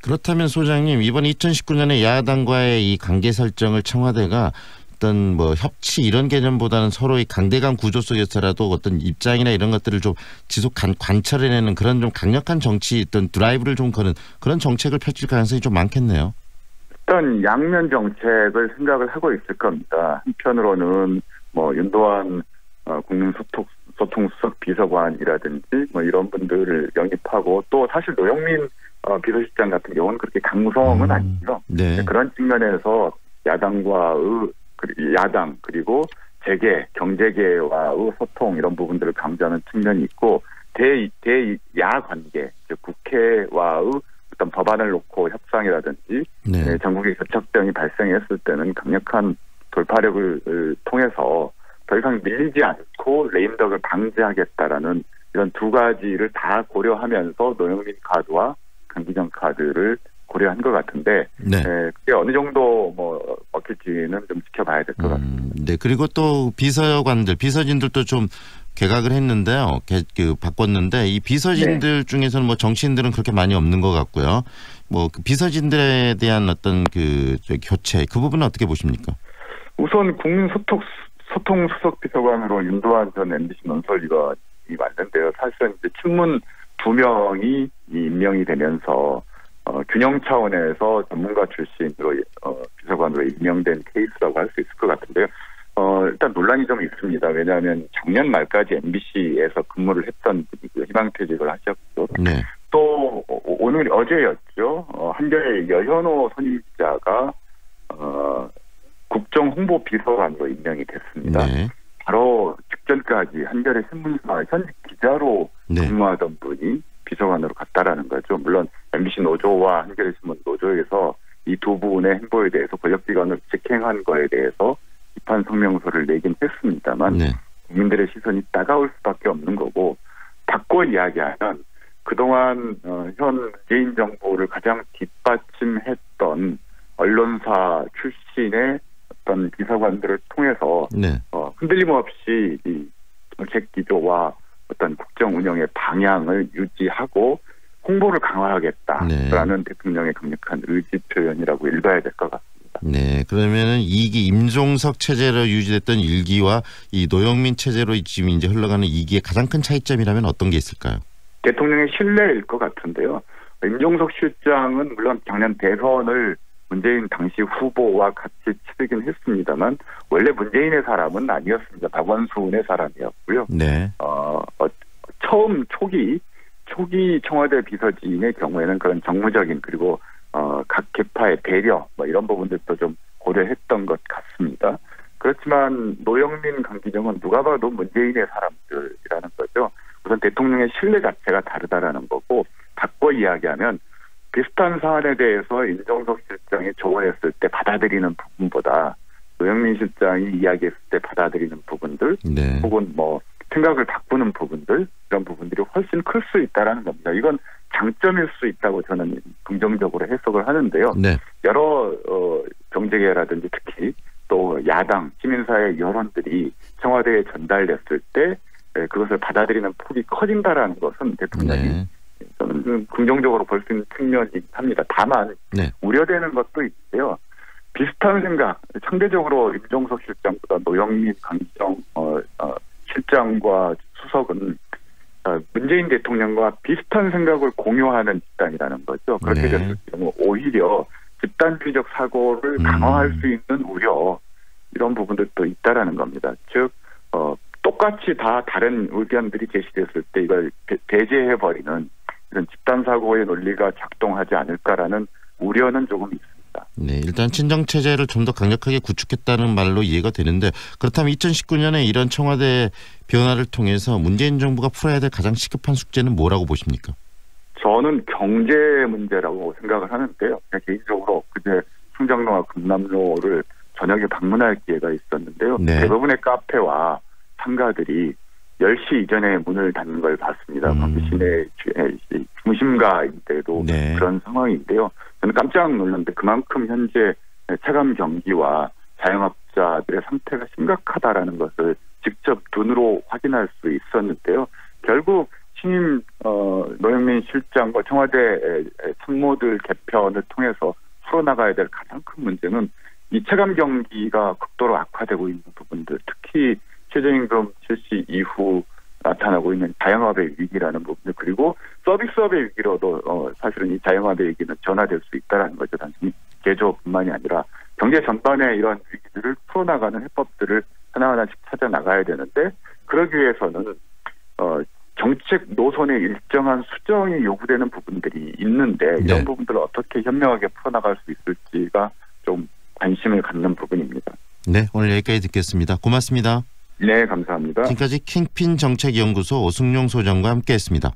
그렇다면 소장님, 이번 2019년에 야당과의 이 관계 설정을 청와대가 어떤 뭐 협치 이런 개념보다는 서로의 강대강 구조 속에서라도 어떤 입장이나 이런 것들을 좀 지속 관철해내는 그런 좀 강력한 정치 어떤 드라이브를 좀 거는 그런 정책을 펼칠 가능성이 좀 많겠네요. 일단 양면 정책을 생각을 하고 있을 겁니다. 한편으로는 뭐 윤도한 국민소통수석 비서관이라든지 뭐 이런 분들을 영입하고 또 사실 노영민 비서실장 같은 경우는 그렇게 강성은 아니죠. 네. 그런 측면에서 야당 그리고 재계, 경제계와의 소통 이런 부분들을 강조하는 측면이 있고 대야 관계, 즉 국회와의 어떤 법안을 놓고 협상이라든지 네. 전국의 교착점이 발생했을 때는 강력한 돌파력을 통해서 더 이상 밀리지 않고 레임덕을 방지하겠다라는 이런 두 가지를 다 고려하면서 노영민 카드와 강기정 카드를 고려한 것 같은데 네. 그게 어느 정도 뭐 먹힐지는 좀 지켜봐야 될 것 같습니다. 네. 그리고 또 비서진들도 좀 개각을 했는데요. 바꿨는데 이 비서진들 중에서는 뭐 정치인들은 그렇게 많이 없는 것 같고요. 뭐 그 비서진들에 대한 어떤 교체 그 부분은 어떻게 보십니까? 우선 국민소통수석 비서관으로 윤도한 전 MBC 논설위원이 왔는데요. 사실은 이제 친문 2명이 임명이 되면서 균형 차원에서 전문가 출신으로 비서관으로 임명된 케이스라고 할 수 있을 것 같은데요. 일단 논란이 좀 있습니다. 왜냐하면 작년 말까지 MBC에서 근무를 했던 분이고요. 희망퇴직을 하셨고 네. 또 어제였죠. 한겨레 여현호 선임 기자가 국정홍보비서관으로 임명이 됐습니다. 네. 바로 직전까지 한겨레 신문사 현직 기자로 근무하던 분이 비서관으로 갔다라는 거죠. 물론 MBC 노조와 한겨레 신문 노조에서 이 두 분의 행보에 대해서 권력기관을 직행한 거에 대해서 비판 성명서를 내긴 했습니다만 국민들의 시선이 따가울 수밖에 없는 거고 바꿔 이야기하면 그동안 현 문재인 정부를 가장 뒷받침했던 언론사 출신의 어떤 비서관들을 통해서 흔들림 없이 이 정책 기조와 어떤 국정 운영의 방향을 유지하고 홍보를 강화하겠다라는 대통령의 강력한 의지 표현이라고 읽어야 될 것 같습니다. 네, 그러면은 임종석 체제로 유지됐던 1기와 이 노영민 체제로 지금 이제 흘러가는 2기의 가장 큰 차이점이라면 어떤 게 있을까요? 대통령의 신뢰일 것 같은데요. 임종석 실장은 물론 작년 대선을 문재인 당시 후보와 같이 치르긴 했습니다만 원래 문재인의 사람은 아니었습니다. 박원순의 사람이었고요. 네. 처음 초기 청와대 비서진의 경우에는 그런 정무적인 그리고 각 계파의 배려 뭐 이런 부분들도 좀 고려했던 것 같습니다. 그렇지만 노영민, 강기정은 누가 봐도 문재인의 사람들이라는 거죠. 우선 대통령의 신뢰 자체가 다르다라는 거고 바꿔 이야기하면 비슷한 사안에 대해서 임종석 실장이 조언했을 때 받아들이는 부분보다 노영민 실장이 이야기했을 때 받아들이는 부분들 혹은 뭐 생각을 바꾸는 부분들 이런 부분들이 훨씬 클 수 있다라는 겁니다. 이건 장점일 수 있다고 저는 긍정적으로 해석을 하는데요. 여러 경제계라든지 특히 또 야당 시민사회 여론들이 청와대에 전달됐을 때 그것을 받아들이는 폭이 커진다라는 것은 대통령이 저는 긍정적으로 볼 수 있는 측면이긴 합니다. 다만 우려되는 것도 있고요. 비슷한 생각, 상대적으로 임종석 실장보다 노영민, 강기정 실장과 수석은 문재인 대통령과 비슷한 생각을 공유하는 집단이라는 거죠. 그렇게 됐을 경우 오히려 집단주의적 사고를 강화할 수 있는 우려 이런 부분들도 있다라는 겁니다. 즉 똑같이 다 다른 의견들이 제시됐을 때 이걸 배제해버리는 이런 집단 사고의 논리가 작동하지 않을까라는 우려는 조금 있습니다. 네, 일단 친정 체제를 좀 더 강력하게 구축했다는 말로 이해가 되는데 그렇다면 2019년에 이런 청와대 변화를 통해서 문재인 정부가 풀어야 될 가장 시급한 숙제는 뭐라고 보십니까? 저는 경제 문제라고 생각을 하는데요. 개인적으로 그제 충정로와 금남로를 저녁에 방문할 기회가 있었는데요. 대부분의 카페와 상가들이 10시 이전에 문을 닫는 걸 봤습니다. 시내 중심가인데도 그런 상황인데요. 저는 깜짝 놀랐는데 그만큼 현재 체감 경기와 자영업자들의 상태가 심각하다라는 것을 직접 눈으로 확인할 수 있었는데요. 결국 신임 노영민 실장과 청와대 참모들 개편을 통해서 풀어나가야 될 가장 큰 문제는 이 체감 경기가 극도로 악화되고 있는 부분들, 특히 최저임금 실시 이후 나타나고 있는 자영업의 위기라는 부분들, 그리고 서비스업의 위기로도 사실은 이 자영업의 위기는 전화될 수 있다는 거죠. 단순히 제조업뿐만이 아니라 경제 전반의 이런 위기들을 풀어나가는 해법들을 하나하나씩 찾아 나가야 되는데, 그러기 위해서는 정책 노선의 일정한 수정이 요구되는 부분들이 있는데 이런 네. 부분들을 어떻게 현명하게 풀어나갈 수 있을지가 좀 관심을 갖는 부분입니다. 네, 오늘 여기까지 듣겠습니다. 고맙습니다. 네, 감사합니다. 지금까지 킹핀 정책연구소 오승용 소장과 함께했습니다.